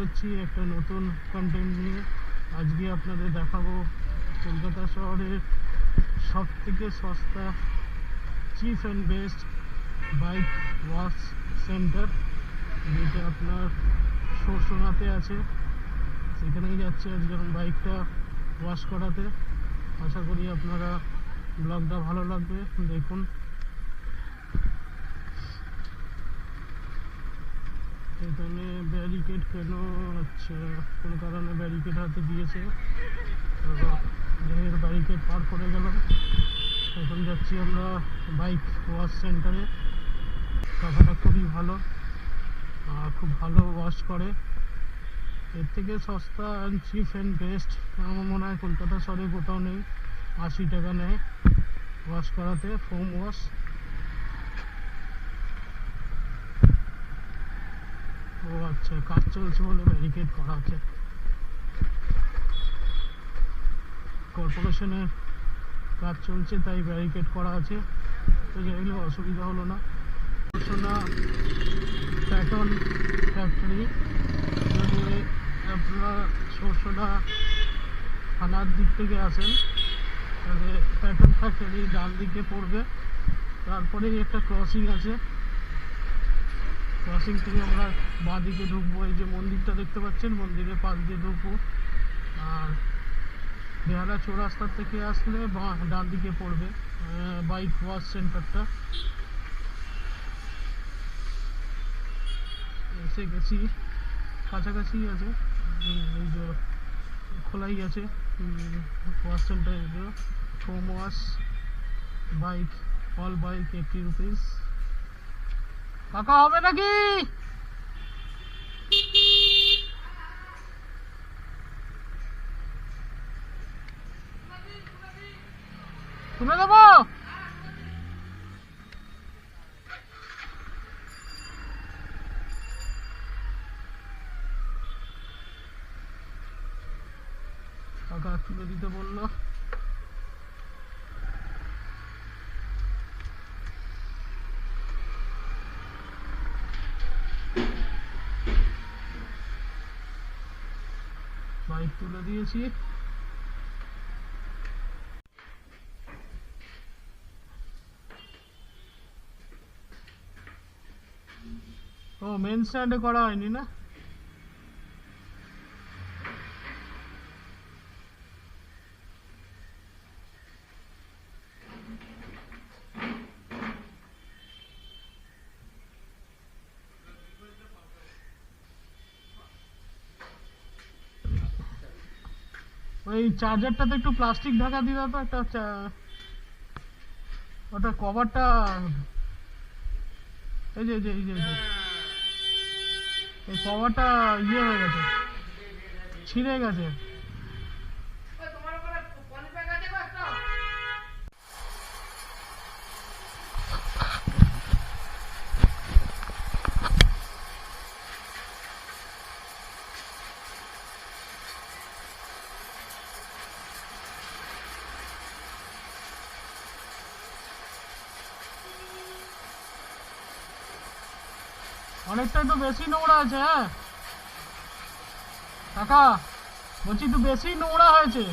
করছি একটা নতুন কন্টেন্ট নিয়ে। আজকে আপনাদের দেখাবো কলকাতা শহরের সব থেকে সস্তা chip and best bike wash centre, যেটা আপনার সরসোনাতে আছে। সেখানেই যাচ্ছি আজকে আমি বাইকটা ওয়াশ করাতে। আশা করি আপনারা ব্লগটা ভালো লাগবে, দেখুন। এখানে ব্যারিকেড কেন হচ্ছে, কোনো কারণে ব্যারিকেড হাতে দিয়েছে, ব্যারিকেড পার করে গেলাম। এখন যাচ্ছি আমরা বাইক ওয়াশ সেন্টারে। কাকাটা খুবই ভালো, খুব ভালো ওয়াশ করে। এর থেকে সস্তা অ্যান্ড চিপ অ্যান্ড বেস্ট আমার মনে হয় কলকাতা শহরে কোথাও নেই। 80 টাকা নেয় ওয়াশ করাতে, ফোম ওয়াশ। ও আচ্ছা, কাজ চলছে বলে ব্যারিকেড করা আছে। কর্পোরেশনের কাজ চলছে তাই ব্যারিকেড করা আছে, তো যাই হোক অসুবিধা হলো না। সরসোনা প্যাটন ফ্যাক্টরি, যদি আপনারা সরসোনা থানার দিক থেকে আসেন তাহলে প্যাটন ফ্যাক্টরি ডান দিকে পড়বে, তারপরেই একটা ক্রসিং আছে। ক্রসিং থেকে আমরা বাঁ দিকে ঢুকবো। এই যে মন্দিরটা দেখতে পাচ্ছেন, মন্দিরের পাশ দিয়ে ঢুকবো। আর বেহালা চৌরাস্তার থেকে আসলে ডান দিকে পড়বে বাইক ওয়াশ সেন্টারটা। এসে গেছি, কাছাকাছি আছে, এই যে খোলাই আছে wash centre. Foam wash bike, all bike 80 rupees. কাকা হবে নাকি? তুলে দেবো? কাকা তুলে দিতে বললো। বাইক তুলে দিয়েছি। ও মেন স্ট্যান্ডে করা হয়নি না? ওই চার্জারটাতে একটু প্লাস্টিক ঢাকা দিয়ে দাও তো, একটা ওটা কভারটা। এই যে এই কভারটা ইয়ে হয়ে গেছে, ছিঁড়ে গেছে। অনেকটা একটু বেশি নোংরা আছে। হ্যাঁ কাকা, বলছি একটু বেশি নোংরা হয়েছে।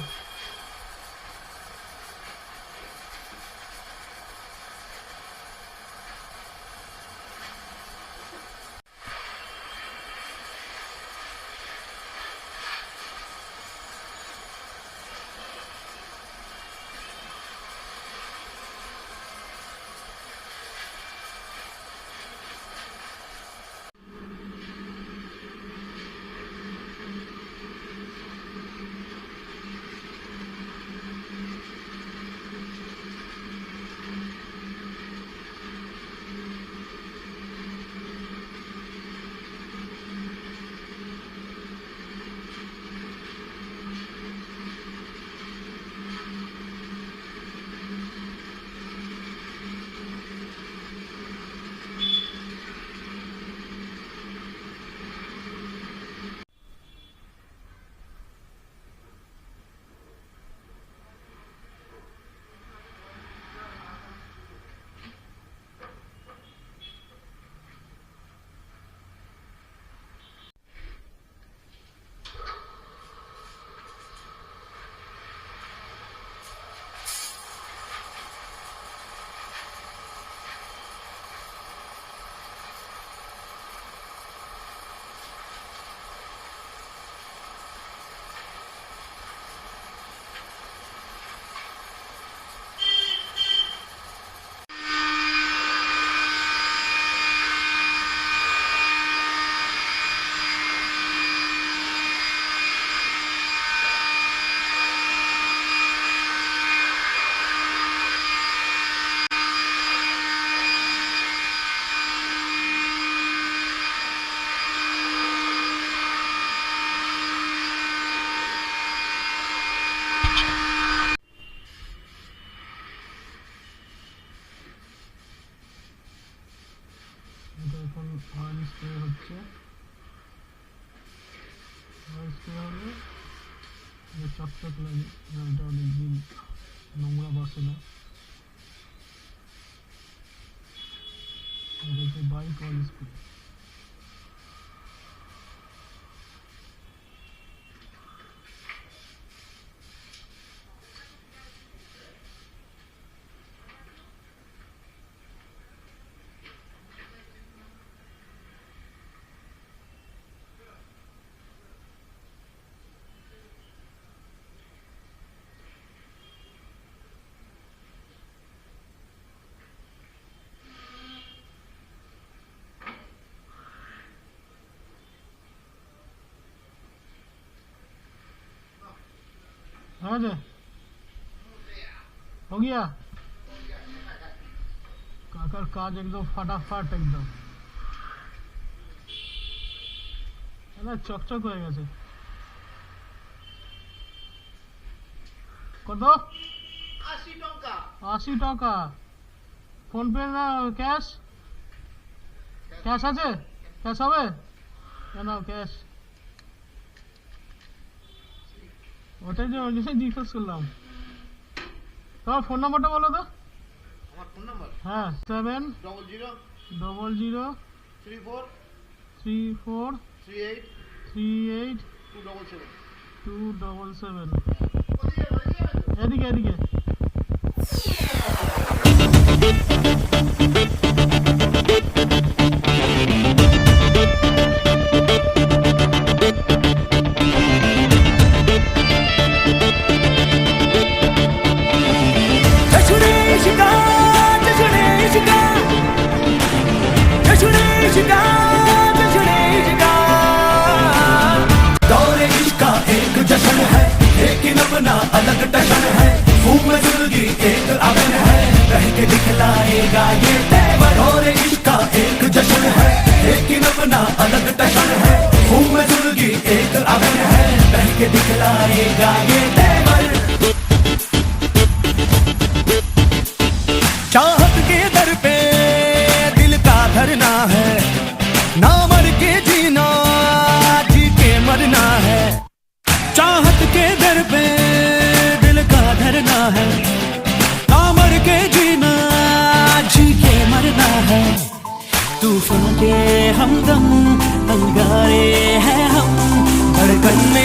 আসছে। আসতে হবে চকচক লাগে, গাড়িটা অনেকদিন নোংরা বসে না। Bike on school. हो गया काकर काज एकदम फटाफट एकदम ना चकचक हो गए कत 80 টাকা फोन पे ना कैश कैश আছে कैश হবে না कैश ওটাই যে জিজ্ঞেস করলাম তোমার ফোন নাম্বারটা বলো তো আমার ফোন নাম্বার হ্যাঁ 70000343838 এদিকে এদিকে अलग टशन है फूल में जिंदगी एक आगन है कह के दिखलाएगा ये तेवर और इसका एक जश्न है लेकिन अपना अलग टशन है फूल में जिंदगी एक आगन है कह के दिखलाएगा ये तेवर चाहत के दर पे दिल का धरना है ना मर के जीना जी के मरना है चाहत के दर पे धरना है ना मर के जीना जी के मरना है तूफान के हमदम अंगारे हैं हम धड़कन में